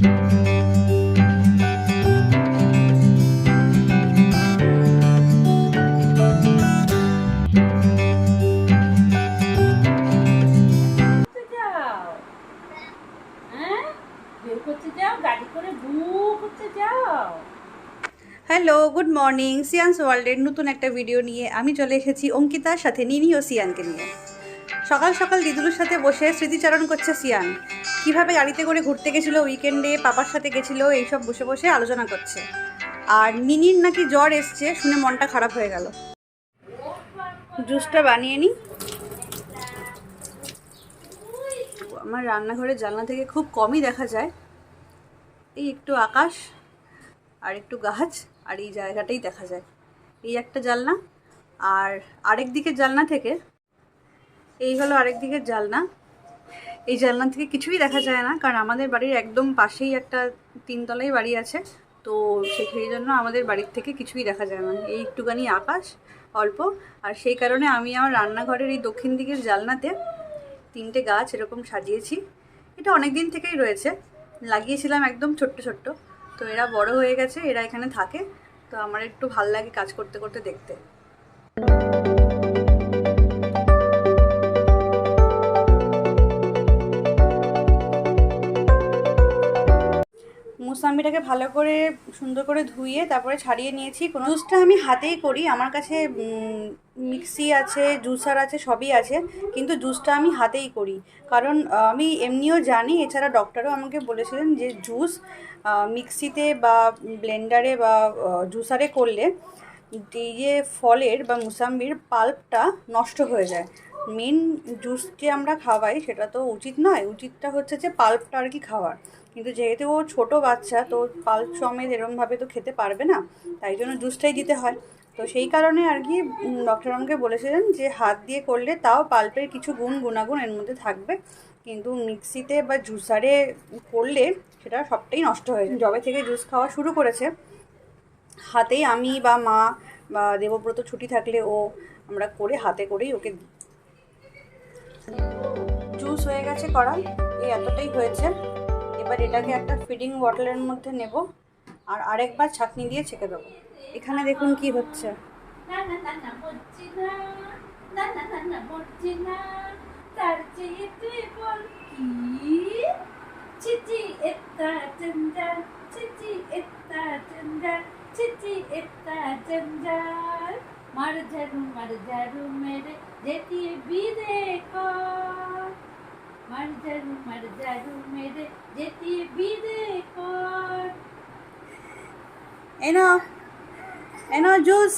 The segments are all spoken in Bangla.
Hello, good morning. সিয়ানস ওয়ার্ল্ডের নতুন একটা ভিডিও নিয়ে আমি চলে এসেছি অঙ্কিতার সাথে, নিনি ও সিয়ানকে নিয়ে। সকাল সকাল দিদুলুর সাথে বসে স্মৃতিচারণ করছে সিয়ান। কিভাবে গাড়িতে করে ঘুরতে গেছিলো উইকেন্ডে, পাপার সাথে গেছিলো, এইসব বসে বসে আলোচনা করছে। আর নিনির নাকি জ্বর এসছে, শুনে মনটা খারাপ হয়ে গেল। জুসটা বানিয়ে নিই। আমার রান্নাঘরের জানলা থেকে খুব কমই দেখা যায়, এই একটু আকাশ আর একটু গাছ আর এই জায়গাটাই দেখা যায়। এই একটা জানলা, আর আরেক দিকের জানলা থেকে, এই হলো আরেক দিকের জানলা। এই জানলা থেকে কিছুই দেখা যায় না, কারণ আমাদের বাড়ির একদম পাশেই একটা তিনতলাই বাড়ি আছে, তো সেই জন্য আমাদের বাড়ির থেকে কিছুই দেখা যায় না। এই একটুখানি আকাশ অল্প, আর সেই কারণে আমি আমার রান্নাঘরের এই দক্ষিণ দিকের জানলাতে 3টে গাছ এরকম সাজিয়েছি। এটা অনেক দিন থেকেই রয়েছে, লাগিয়েছিলাম একদম ছোট্ট ছোট্ট, তো এরা বড় হয়ে গেছে, এরা এখানে থাকে, তো আমার একটু ভাল লাগে কাজ করতে করতে দেখতে। মুসাম্বিটাকে ভালো করে সুন্দর করে ধুয়ে তারপরে ছাড়িয়ে নিয়েছি। কোনো জুসটা আমি হাতেই করি, আমার কাছে মিক্সি আছে, জুসার আছে, সবই আছে, কিন্তু জুসটা আমি হাতেই করি, কারণ আমি এমনিও জানি, এছাড়া ডক্টরও আমাকে বলেছিলেন যে জুস মিক্সিতে বা ব্লেন্ডারে বা জুসারে করলে এই যে ফলের বা মুসাম্বির পাল্পটা নষ্ট হয়ে যায়। মেন জুস যে আমরা খাওয়াই সেটা তো উচিত নয়, উচিতটা হচ্ছে যে পাল্পটা আর কি খাওয়ার, কিন্তু যেহেতু ও ছোটো বাচ্চা, তো পাল্প সমেত এরমভাবে তো খেতে পারবে না, তাই জন্য জুসটাই দিতে হয়। তো সেই কারণে আর কি ডক্টর আমাকে বলেছিলেন যে হাত দিয়ে করলে তাও পাল্পের কিছু গুণাগুণ এর মধ্যে থাকবে, কিন্তু মিক্সিতে বা জুসারে করলে সেটা সবটাই নষ্ট হয়ে যায়। যবে থেকে জুস খাওয়া শুরু করেছে, হাতেই আমি বা মা বা দেবব্রত ছুটি থাকলে আমরা করে হাতে করেই ওকে দিই। জুস হয়ে গেছে করা, এই এতটাই হয়েছে। এবার এটাকে একটা ফিডিং বটলের মধ্যে নেব আর আরেকবার ছাঁকনি দিয়ে ছেঁকে দেবো। এখানে দেখুন কি হচ্ছে। মার ঝাড়ু মেরে যেতিয়ে বিদে কর, মার ঝাড়ু মেরে যেতিয়ে বিদে কর। এনো এনো জুস।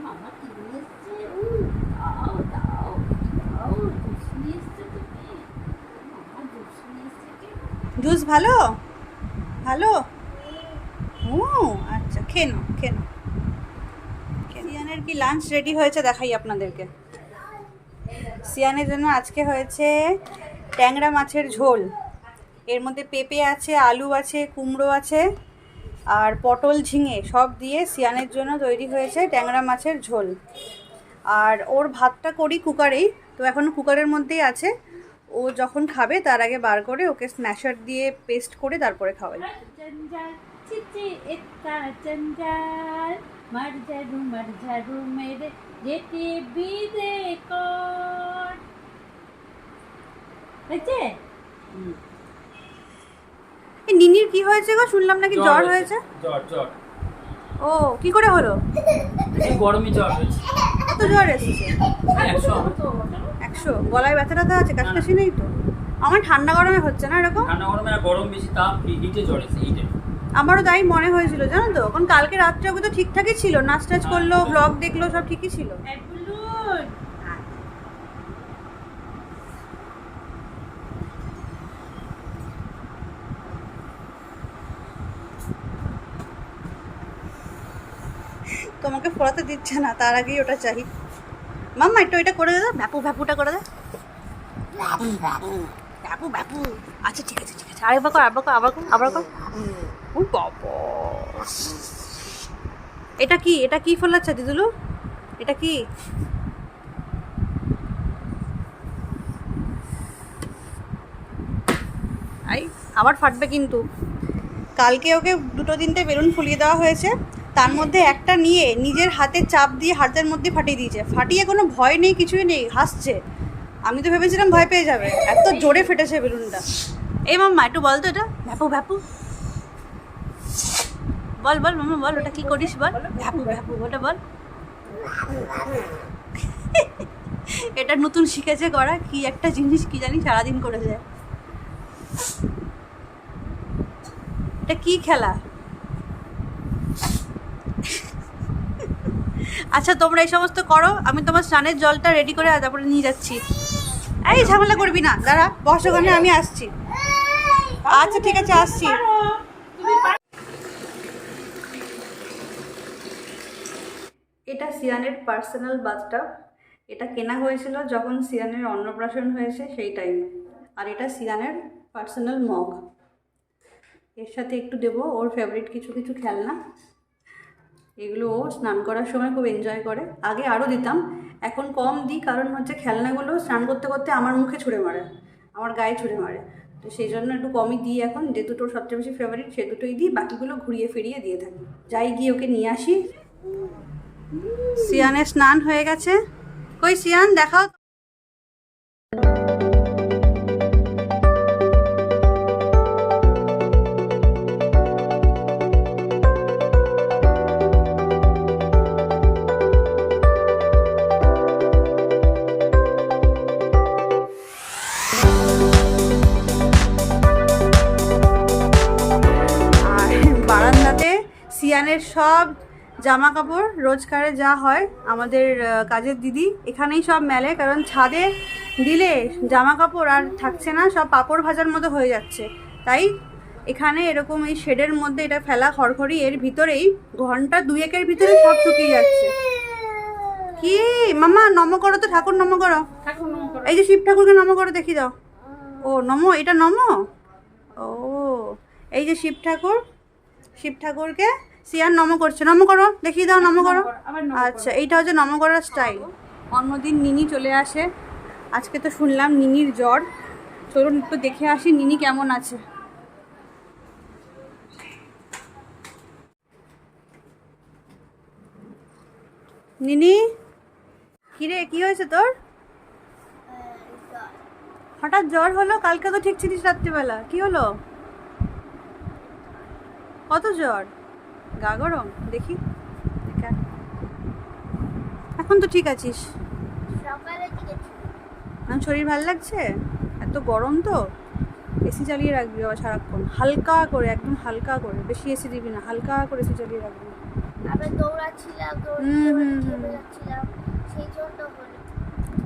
মামা কি নিয়েছে? দাও দাও দাও, জুস নিয়েছে তুমি? মামা জুস নিয়েছে কি? জুস ভালো ভালো? ও আচ্ছা, খেয়ে নাও খেয়ে নাও। সিয়ানের কি লাঞ্চ রেডি হয়েছে দেখাই আপনাদেরকে। সিয়ানের জন্য আজকে হয়েছে ট্যাংরা মাছের ঝোল, এর মধ্যে পেঁপে আছে, আলু আছে, কুমড়ো আছে আর পটল ঝিঙে সব দিয়ে সিয়ানের জন্য তৈরি হয়েছে ট্যাংরা মাছের ঝোল। আর ওর ভাতটা করি কুকারেই, তো এখন কুকারের মধ্যেই আছে, ও যখন খাবে তার আগে বার করে ওকে স্ম্যাশার দিয়ে পেস্ট করে তারপরে খাওয়াই। মার ঝাড়ু মেরে যেতে বিদে কর। হয়েছে? এই নিনির কি হয়েছে গো? শুনলাম নাকি জ্বর হয়েছে। জ্বর ও কি করে হলো? গরমে জ্বর হয়েছে। কত জ্বর এসেছে? 100। গলায় ব্যথা ট্যাথা আছে? কাশি নেই তো? আমার ঠান্ডা গরমে হচ্ছে না এরকম? ঠান্ডা গরমে আর গরম বেশি, তাপ হিটে জ্বর এসেছে, হিটে। আমারও তাই মনে হয়েছিল জানো তো, কারণ কালকে রাত্রে ওকে তো ঠিকঠাকই ছিল, নাচ টাচ করলো, ব্লগ দেখলো, সব ঠিকই ছিল। তোমাকে ফোড়াতে দিচ্ছে না, তার আগেই ওটা চাই। মাম্মা একটু এটা করে দে, ভ্যাপুটা করে দে। ভ্যাপু। আচ্ছা ঠিক আছে আরেকবার কর, আবার কর। ও বাবা, এটা কি ফোলাচ্ছে দিদুলু? এটা কি? আই আবার ফাটবে কিন্তু। কালকে ওকে 2-3টে বেলুন ফুলিয়ে দেওয়া হয়েছে, তার মধ্যে একটা নিয়ে নিজের হাতে চাপ দিয়ে হাতের মধ্যে ফাটিয়ে দিয়েছে। ফাটিয়ে কোনো ভয় নেই, কিছুই নেই, হাসছে। আমি তো ভেবেছিলাম ভয় পেয়ে যাবে, এত জোরে ফেটেছে বেলুনটা। এই মাম্মা একটু বল তো এটা, ভ্যাপু ভ্যাপু বল, বল মাম্মা বল, ওটা কি করিস বল, ভ্যাপু ভ্যাপু ওটা বল। এটা নতুন শিখেছে করা, কি একটা জিনিস কি জানি সারাদিন করে যায়। এটা কি খেলা? আচ্ছা তোমরা এই সমস্ত করো, আমি তোমার স্নানের জলটা রেডি করে তারপরে নিয়ে যাচ্ছি। এই ঝামেলা করবি না, দাঁড়া বস ওখানে, আমি আসছি। আচ্ছা ঠিক আছে, আসছি। এটা সিয়ানের পার্সোনাল বাথটাব। এটা কেনা হয়েছিল যখন সিয়ানের অন্নপ্রাশন হয়েছে সেই টাইমে। আর এটা সিয়ানের পার্সোনাল মগ। এর সাথে একটু দেবো ওর ফেভারিট কিছু কিছু খেলনা। এগুলো ও স্নান করার সময় খুব এনজয় করে। আগে আরও দিতাম, এখন কম দিই, কারণ হচ্ছে খেলনাগুলো স্নান করতে করতে আমার মুখে ছুঁড়ে মারে, আমার গায়ে ছুঁড়ে মারে। তো সেই জন্য একটু কমই দিই এখন। যে দুটো সবচেয়ে বেশি ফেভারিট সে দুটোই দিই, বাকিগুলো ঘুরিয়ে ফিরিয়ে দিয়ে থাকি। যাই গিয়ে ওকে নিয়ে আসি। সিয়ানের স্নান হয়ে গেছে। কই সিয়ান দেখাও। বারান্দাতে সিয়ানের সব জামা কাপড় রোজকারে যা হয় আমাদের কাজের দিদি এখানেই সব মেলে, কারণ ছাদে দিলে জামা কাপড় আর থাকছে না, সব পাপড় ভাজার মতো হয়ে যাচ্ছে। তাই এখানে এরকম এই শেডের মধ্যে এটা ফেলা খড়খড়ি, এর ভিতরেই ঘন্টা 2-1-এর ভিতরে সব শুকিয়ে যাচ্ছে। কি মামা নম করো তো, ঠাকুর নম করো। এই যে শিব ঠাকুরকে নম করো, দেখি দাও। ও নম, এটা নম। ও এই যে শিব ঠাকুর, শিব ঠাকুরকে সিয়ান নম করছে। নম করো, দেখিয়ে দাও, নম করো। আচ্ছা এইটা হচ্ছে নম করার স্টাইল। অন্যদিন নিনি চলে আসে, আজকে তো শুনলাম নিনির জ্বর। চলুন একটু দেখে আসি নিনি কেমন আছে। নিনি কিরে, কি হয়েছে তোর? হঠাৎ জ্বর হলো? কালকে তো ঠিক ছিলিস রাত্রিবেলা, কি হলো? কত জ্বর? গা গরম? দেখি। এখন তো ঠিক আছিস? শরীর ভালো লাগছে? এত গরম তো এসি চালিয়ে রাখবি বাবা সারাক্ষণ, হালকা করে, একদম হালকা করে, বেশি এসি দিবি না, হালকা করে এসি চালিয়ে রাখবি। আবার দৌড়াচ্ছিলাম, যাচ্ছিলাম, সেই জন্য হলো।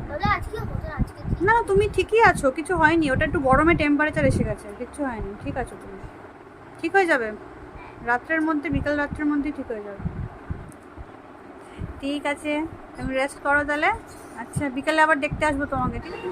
তাহলে আজকে হতো, আজকে না তুমি ঠিকই আছো, কিছু হয়নি। ওটা একটু গরমে টেম্পারেচার এসে গেছে, কিচ্ছু হয়নি, ঠিক আছো তুমি, ঠিক হয়ে যাবে রাত্রের মধ্যে, বিকাল রাত্রের মধ্যেই ঠিক হয়ে যাবে। ঠিক আছে তুমি রেস্ট করো তাহলে। আচ্ছা বিকালে আবার দেখতে আসবো তোমাকে, ঠিক আছে?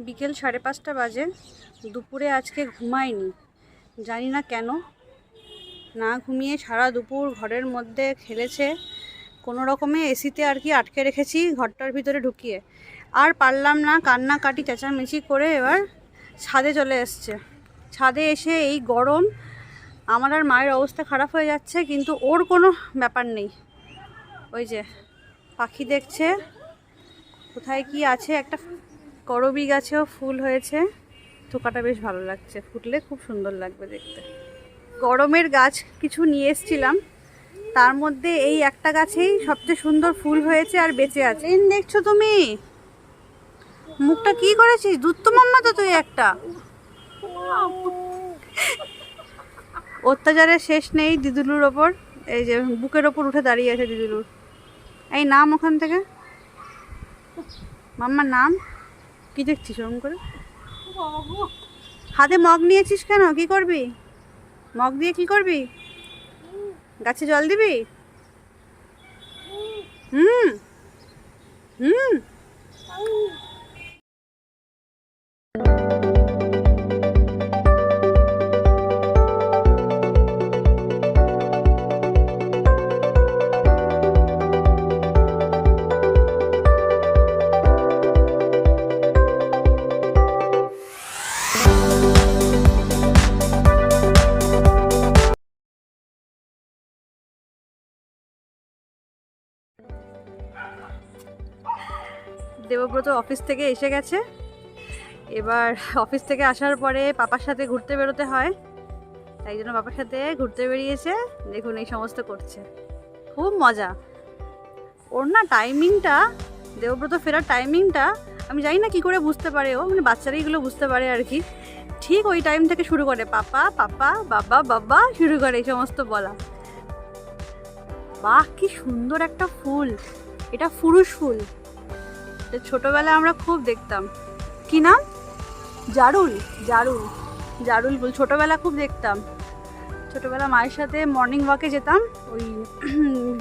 বিকেল 5:30 বাজে। দুপুরে আজকে ঘুমাইনি, জানি না কেন। না ঘুমিয়ে সারা দুপুর ঘরের মধ্যে খেলেছে, কোনো রকমে এসিতে আর কি আটকে রেখেছি ঘরটার ভিতরে ঢুকিয়ে। আর পারলাম না, কান্নাকাটি চেঁচামেচি করে এবার ছাদে চলে এসছে। ছাদে এসে এই গরম, আমার আর মায়ের অবস্থা খারাপ হয়ে যাচ্ছে, কিন্তু ওর কোনো ব্যাপার নেই। ওই যে পাখি দেখছে, কোথায় কি আছে, একটা করবী গাছেও ফুল হয়েছে, থোকাটা বেশ ভালো লাগছে, ফুটলে খুব সুন্দর লাগবে দেখতে। গরমের গাছ কিছু নিয়ে এসেছিলাম, তার মধ্যে এই একটা গাছেই সবচেয়ে সুন্দর ফুল হয়েছে আর বেঁচে আছে। দেখছো তুমি মুখটা কি করেছিস? দুধ তো মাম্মা তো তুই একটা। অত্যাচারের শেষ নেই দিদুলুর ওপর। এই যে বুকের ওপর উঠে দাঁড়িয়ে আছে দিদুলুর। এই নাম ওখান থেকে, মাম্মার নাম। কি দেখছিস ওরকম করে? হাতে মগ নিয়েছিস কেন? কি করবি? মগ দিয়ে কি করবি? গাছে জল দিবি? হুম হুম। দেবব্রত অফিস থেকে এসে গেছে। এবার অফিস থেকে আসার পরে পাপার সাথে ঘুরতে বেরোতে হয়, তাই জন্য পাপার সাথে ঘুরতে বেরিয়েছে। দেখুন এই সমস্ত করছে, খুব মজা ওর না। টাইমিংটা, দেবব্রত ফেরার টাইমিংটা আমি জানি না কী করে বুঝতে পারে ও, মানে বাচ্চারা এগুলো বুঝতে পারে আর কি। ঠিক ওই টাইম থেকে শুরু করে পাপা পাপা, বাবা বাবা শুরু করে এই সমস্ত বলা। বাহ, কি সুন্দর একটা ফুল! এটা ফুরুষ ফুল, ছোটবেলায় আমরা খুব দেখতাম। কি নাম? জারুল। জারুল, জারুল ফুল ছোটবেলা খুব দেখতাম। ছোটবেলা মায়ের সাথে মর্নিং ওয়াকে যেতাম ওই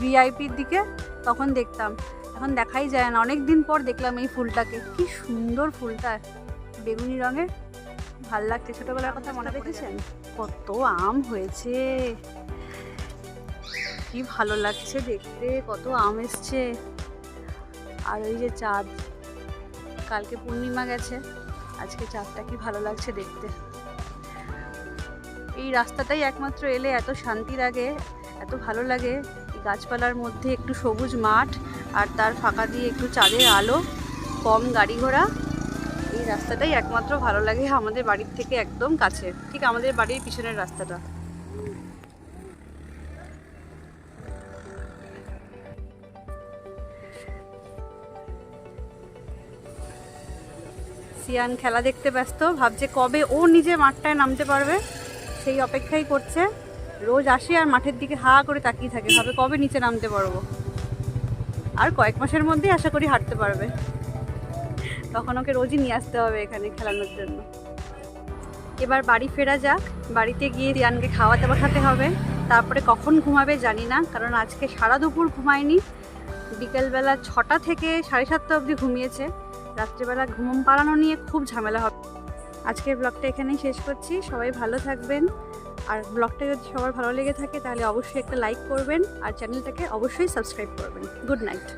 ভিআইপির দিকে, তখন দেখতাম। এখন দেখাই যায় না, অনেক দিন পর দেখলাম এই ফুলটাকে। কি সুন্দর ফুলটা, বেগুনি রঙের, ভাল লাগছে। ছোটবেলার কথা মনে রেখেছেন? কত আম হয়েছে, কি ভালো লাগছে দেখতে, কত আম এসছে। আর ওই যে চাঁদ, কালকে পূর্ণিমা গেছে, আজকে চাঁদটা কি ভালো লাগছে দেখতে। এই রাস্তাটাই একমাত্র এলে এত শান্তি লাগে, এত ভালো লাগে। এই গাছপালার মধ্যে একটু সবুজ মাঠ, আর তার ফাঁকা দিয়ে একটু চাঁদের আলো, কম গাড়ি ঘোড়া। এই রাস্তাটাই একমাত্র ভালো লাগে আমাদের বাড়ির থেকে একদম কাছে, ঠিক আমাদের বাড়ির পিছনের রাস্তাটা। সিয়ান খেলা দেখতে ব্যস্ত, ভাবছে কবে ও নিজে মাঠটায় নামতে পারবে, সেই অপেক্ষাই করছে। রোজ আসে আর মাঠের দিকে হা করে তাকিয়ে থাকে, ভাবে কবে নিচে নামতে পারবো। আর কয়েক মাসের মধ্যেই আশা করি হাঁটতে পারবে, তখন ওকে রোজই নিয়ে আসতে হবে এখানে খেলানোর জন্য। এবার বাড়ি ফেরা যাক, বাড়িতে গিয়ে সিয়ানকে খাওয়াতে বসাতে হবে। তারপরে কখন ঘুমাবে জানি না, কারণ আজকে সারা দুপুর ঘুমায়নি। বিকেলবেলা 6টা থেকে 7:30 অবধি ঘুমিয়েছে। রাত্রিবেলা ঘুম পাড়ানো নিয়ে খুব ঝামেলা হবে। আজকের ব্লগটা এখানেই শেষ করছি, সবাই ভালো থাকবেন। আর ব্লগটা যদি সবার ভালো লেগে থাকে তাহলে অবশ্যই একটা লাইক করবেন, আর চ্যানেলটাকে অবশ্যই সাবস্ক্রাইব করবেন। Good night.